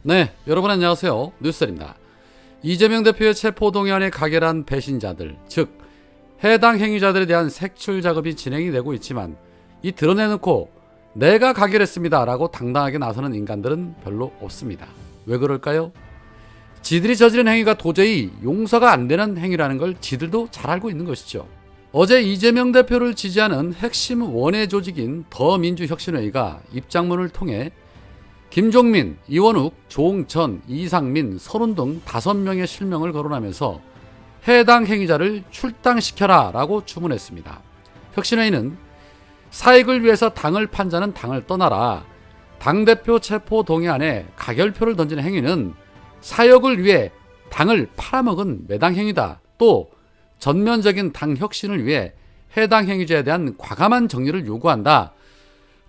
네, 여러분 안녕하세요. 뉴스입니다. 이재명 대표의 체포동의안에 가결한 배신자들, 즉 해당 행위자들에 대한 색출 작업이 진행이 되고 있지만 이 드러내놓고 내가 가결했습니다 라고 당당하게 나서는 인간들은 별로 없습니다. 왜 그럴까요? 지들이 저지른 행위가 도저히 용서가 안 되는 행위라는 걸 지들도 잘 알고 있는 것이죠. 어제 이재명 대표를 지지하는 핵심 원외 조직인 더민주혁신회의가 입장문을 통해 김종민, 이원욱, 조홍천, 이상민, 서른 등 5명의 실명을 거론하면서 해당 행위자를 출당시켜라 라고 주문했습니다. 혁신회의는 사익을 위해서 당을 판 자는 당을 떠나라, 당대표 체포 동의안에 가결표를 던지는 행위는 사역을 위해 당을 팔아먹은 매당 행위다. 또 전면적인 당 혁신을 위해 해당 행위자에 대한 과감한 정리를 요구한다.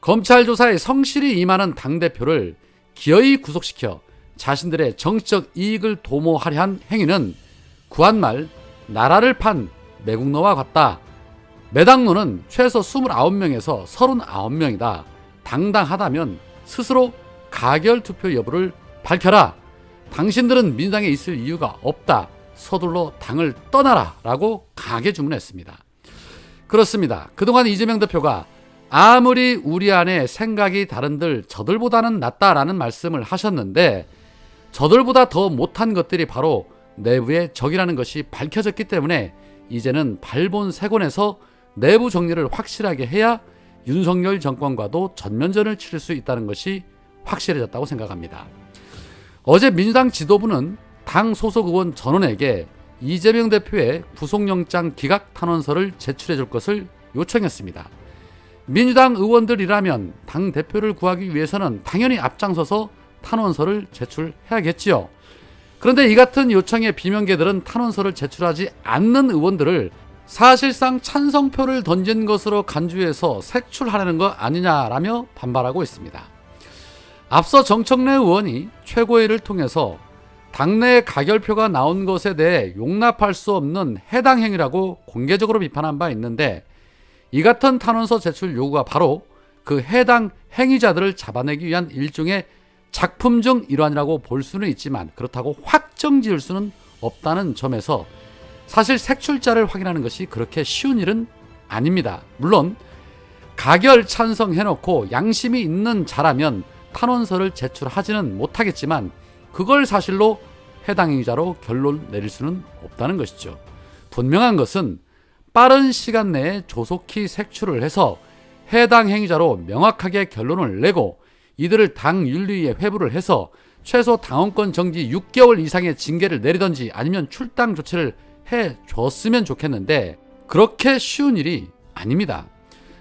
검찰 조사에 성실히 임하는 당대표를 기어이 구속시켜 자신들의 정치적 이익을 도모하려 한 행위는 구한말 나라를 판 매국노와 같다. 매당노는 최소 29명에서 39명이다. 당당하다면 스스로 가결 투표 여부를 밝혀라. 당신들은 민주당에 있을 이유가 없다. 서둘러 당을 떠나라 라고 강하게 주문했습니다. 그렇습니다. 그동안 이재명 대표가 아무리 우리 안에 생각이 다른들 저들보다는 낫다라는 말씀을 하셨는데 저들보다 더 못한 것들이 바로 내부의 적이라는 것이 밝혀졌기 때문에 이제는 발본색원에서 내부 정리를 확실하게 해야 윤석열 정권과도 전면전을 치를 수 있다는 것이 확실해졌다고 생각합니다. 어제 민주당 지도부는 당 소속 의원 전원에게 이재명 대표의 구속영장 기각 탄원서를 제출해 줄 것을 요청했습니다. 민주당 의원들이라면 당 대표를 구하기 위해서는 당연히 앞장서서 탄원서를 제출해야겠지요. 그런데 이 같은 요청의 비명계들은 탄원서를 제출하지 않는 의원들을 사실상 찬성표를 던진 것으로 간주해서 색출하려는 거 아니냐라며 반발하고 있습니다. 앞서 정청래 의원이 최고위를 통해서 당내 가결표가 나온 것에 대해 용납할 수 없는 해당 행위라고 공개적으로 비판한 바 있는데 이 같은 탄원서 제출 요구가 바로 그 해당 행위자들을 잡아내기 위한 일종의 작품 중 일환이라고 볼 수는 있지만 그렇다고 확정 지을 수는 없다는 점에서 사실 색출자를 확인하는 것이 그렇게 쉬운 일은 아닙니다. 물론 가결 찬성해놓고 양심이 있는 자라면 탄원서를 제출하지는 못하겠지만 그걸 사실로 해당 행위자로 결론 내릴 수는 없다는 것이죠. 분명한 것은 빠른 시간 내에 조속히 색출을 해서 해당 행위자로 명확하게 결론을 내고 이들을 당 윤리위에 회부를 해서 최소 당원권 정지 6개월 이상의 징계를 내리든지 아니면 출당 조치를 해줬으면 좋겠는데 그렇게 쉬운 일이 아닙니다.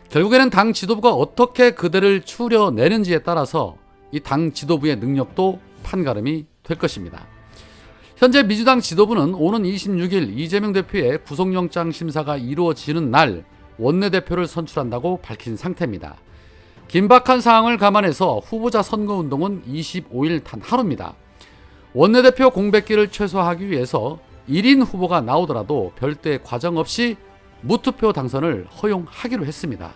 결국에는 당 지도부가 어떻게 그들을 추려내는지에 따라서 이 당 지도부의 능력도 판가름이 될 것입니다. 현재 민주당 지도부는 오는 26일 이재명 대표의 구속영장 심사가 이루어지는 날 원내대표를 선출한다고 밝힌 상태입니다. 긴박한 상황을 감안해서 후보자 선거운동은 25일 단 하루입니다. 원내대표 공백기를 최소화하기 위해서 1인 후보가 나오더라도 별도의 과정 없이 무투표 당선을 허용하기로 했습니다.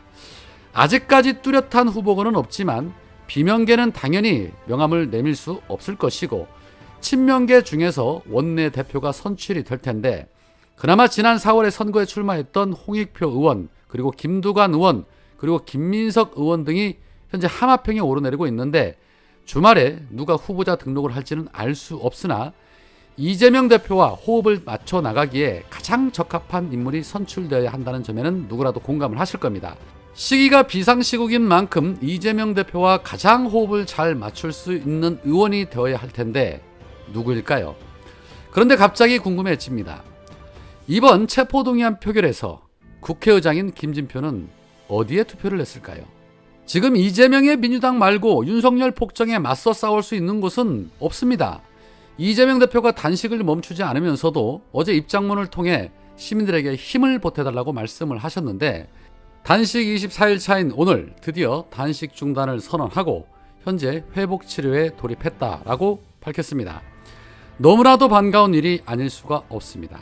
아직까지 뚜렷한 후보군은 없지만 비명계는 당연히 명함을 내밀 수 없을 것이고 친명계 중에서 원내대표가 선출이 될 텐데 그나마 지난 4월에 선거에 출마했던 홍익표 의원 그리고 김두관 의원 그리고 김민석 의원 등이 현재 하마평에 오르내리고 있는데 주말에 누가 후보자 등록을 할지는 알 수 없으나 이재명 대표와 호흡을 맞춰 나가기에 가장 적합한 인물이 선출되어야 한다는 점에는 누구라도 공감을 하실 겁니다. 시기가 비상시국인 만큼 이재명 대표와 가장 호흡을 잘 맞출 수 있는 의원이 되어야 할 텐데 누구일까요? 그런데 갑자기 궁금해집니다. 이번 체포동의안 표결에서 국회의장인 김진표는 어디에 투표를 했을까요? 지금 이재명의 민주당 말고 윤석열 폭정에 맞서 싸울 수 있는 곳은 없습니다. 이재명 대표가 단식을 멈추지 않으면서도 어제 입장문을 통해 시민들에게 힘을 보태달라고 말씀을 하셨는데 단식 24일 차인 오늘 드디어 단식 중단을 선언하고 현재 회복 치료에 돌입했다라고 밝혔습니다. 너무나도 반가운 일이 아닐 수가 없습니다.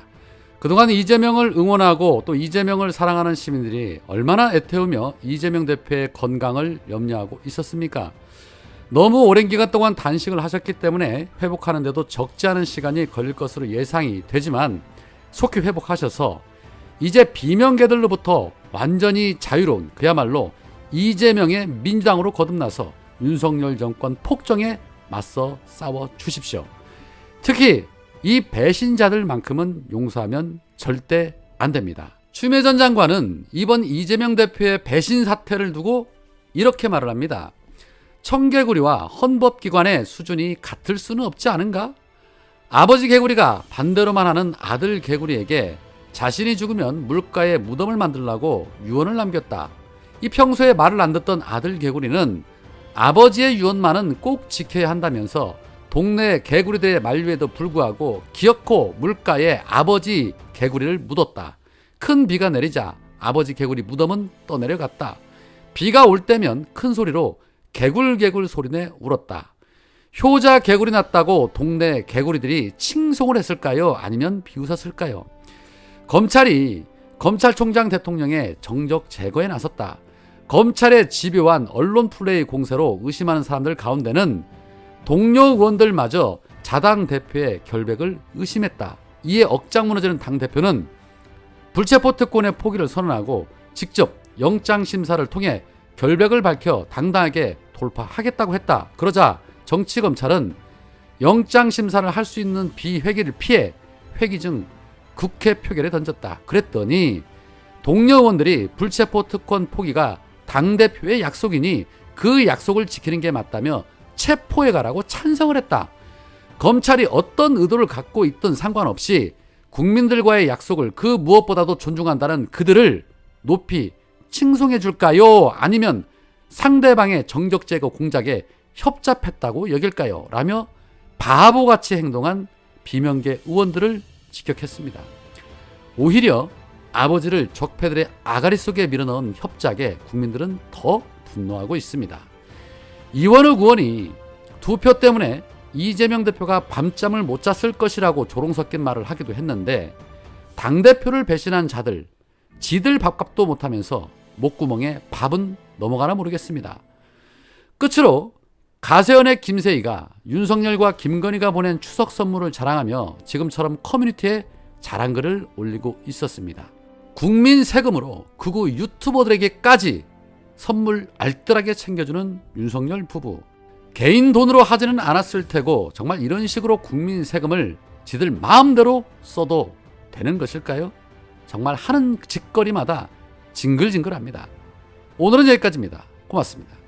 그동안 이재명을 응원하고 또 이재명을 사랑하는 시민들이 얼마나 애태우며 이재명 대표의 건강을 염려하고 있었습니까? 너무 오랜 기간 동안 단식을 하셨기 때문에 회복하는데도 적지 않은 시간이 걸릴 것으로 예상이 되지만 속히 회복하셔서 이제 비명계들로부터 완전히 자유로운 그야말로 이재명의 민주당으로 거듭나서 윤석열 정권 폭정에 맞서 싸워 주십시오. 특히 이 배신자들만큼은 용서하면 절대 안 됩니다. 추미애 전 장관은 이번 이재명 대표의 배신 사태를 두고 이렇게 말을 합니다. 청개구리와 헌법기관의 수준이 같을 수는 없지 않은가? 아버지 개구리가 반대로만 하는 아들 개구리에게 자신이 죽으면 물가에 무덤을 만들라고 유언을 남겼다. 이 평소에 말을 안 듣던 아들 개구리는 아버지의 유언만은 꼭 지켜야 한다면서 동네 개구리들의 만류에도 불구하고 기어코 물가에 아버지 개구리를 묻었다. 큰 비가 내리자 아버지 개구리 무덤은 떠내려갔다. 비가 올 때면 큰 소리로 개굴개굴 소리내 울었다. 효자 개구리 났다고 동네 개구리들이 칭송을 했을까요? 아니면 비웃었을까요? 검찰이 검찰총장 대통령의 정적 제거에 나섰다. 검찰의 집요한 언론 플레이 공세로 의심하는 사람들 가운데는 동료 의원들마저 자당 대표의 결백을 의심했다. 이에 억장 무너지는 당대표는 불체포 특권의 포기를 선언하고 직접 영장심사를 통해 결백을 밝혀 당당하게 돌파하겠다고 했다. 그러자 정치검찰은 영장심사를 할 수 있는 비회기를 피해 회기 중 국회 표결에 던졌다. 그랬더니 동료 의원들이 불체포 특권 포기가 당대표의 약속이니 그 약속을 지키는 게 맞다며 체포해 가라고 찬성을 했다. 검찰이 어떤 의도를 갖고 있든 상관없이 국민들과의 약속을 그 무엇보다도 존중한다는 그들을 높이 칭송해 줄까요? 아니면 상대방의 정적 제거 공작에 협잡했다고 여길까요? 라며 바보같이 행동한 비명계 의원들을 직격했습니다. 오히려 아버지를 적폐들의 아가리 속에 밀어넣은 협작에 국민들은 더 분노하고 있습니다. 이원욱 의원이 두 표 때문에 이재명 대표가 밤잠을 못 잤을 것이라고 조롱 섞인 말을 하기도 했는데 당대표를 배신한 자들, 지들 밥값도 못하면서 목구멍에 밥은 넘어가나 모르겠습니다. 끝으로 가세연의 김세희가 윤석열과 김건희가 보낸 추석 선물을 자랑하며 지금처럼 커뮤니티에 자랑글을 올리고 있었습니다. 국민 세금으로 극우 유튜버들에게까지 선물 알뜰하게 챙겨주는 윤석열 부부. 개인 돈으로 하지는 않았을 테고 정말 이런 식으로 국민 세금을 지들 마음대로 써도 되는 것일까요? 정말 하는 짓거리마다 징글징글합니다. 오늘은 여기까지입니다. 고맙습니다.